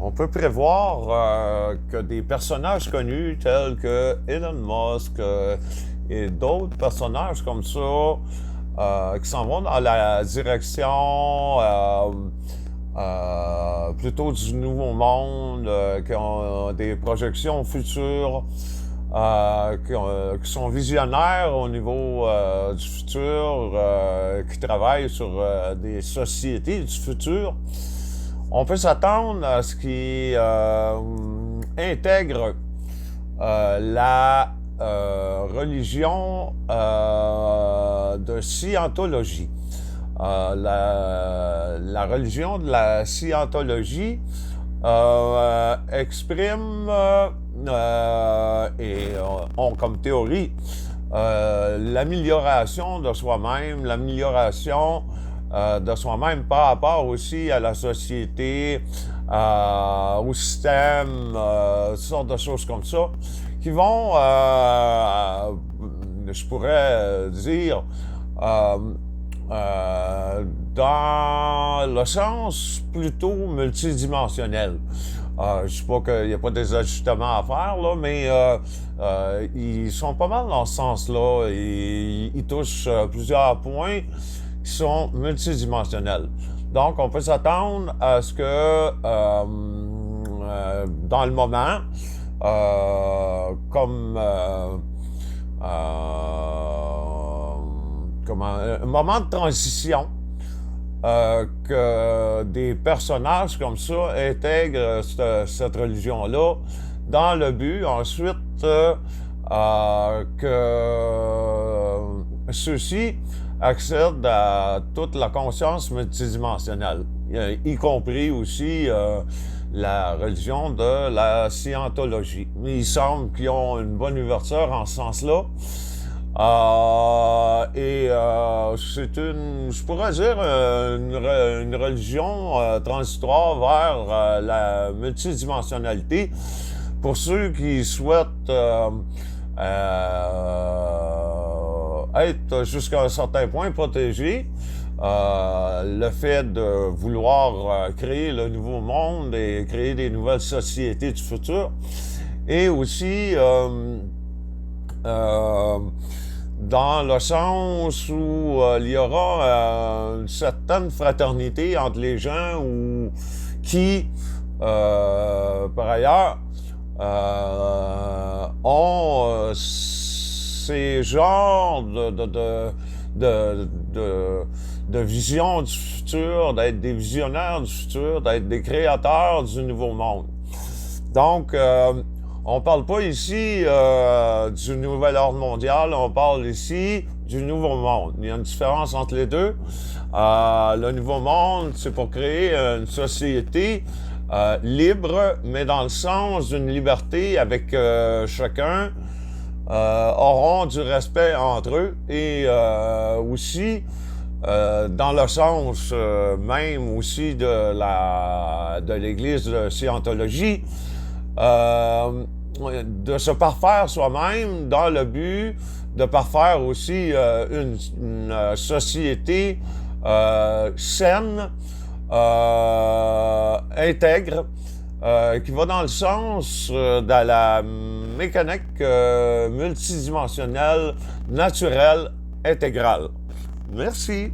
On peut prévoir que des personnages connus tels que Elon Musk et d'autres personnages comme ça qui s'en vont dans la direction plutôt du nouveau monde, qui ont des projections futures, qui sont visionnaires au niveau du futur, qui travaillent sur des sociétés du futur. On peut s'attendre à ce qu'ils intègrent la religion de scientologie. La religion de la scientologie exprime et ont comme théorie l'amélioration de soi-même, l'amélioration de soi-même par rapport aussi à la société, au système, toutes sortes de choses comme ça, qui vont, je pourrais dire, dans le sens plutôt multidimensionnel. Je ne dis pas qu'il n'y a pas des ajustements à faire, là, mais ils sont pas mal dans ce sens-là. Ils touchent plusieurs points qui sont multidimensionnels. Donc, on peut s'attendre à ce que, dans le moment, comme un moment de transition, que des personnages comme ça intègrent cette religion-là dans le but ensuite que ceux-ci accèdent à toute la conscience multidimensionnelle, y compris aussi la religion de la scientologie. Il semble qu'ils ont une bonne ouverture en ce sens-là. C'est je pourrais dire, une religion transitoire vers la multidimensionnalité pour ceux qui souhaitent être jusqu'à un certain point protégés. Le fait de vouloir créer le nouveau monde et créer des nouvelles sociétés du futur, et aussi dans le sens où il y aura une certaine fraternité entre les gens qui, par ailleurs, ont ces genres de vision du futur, d'être des visionnaires du futur, d'être des créateurs du nouveau monde. Donc, on parle pas ici du nouvel ordre mondial, on parle ici du nouveau monde. Il y a une différence entre les deux. Le nouveau monde, c'est pour créer une société libre, mais dans le sens d'une liberté avec chacun auront du respect entre eux et aussi dans le sens même aussi de l'Église de Scientologie, de se parfaire soi-même dans le but de parfaire aussi une société saine, intègre, qui va dans le sens de la mécanique multidimensionnelle, naturelle, intégrale. Merci.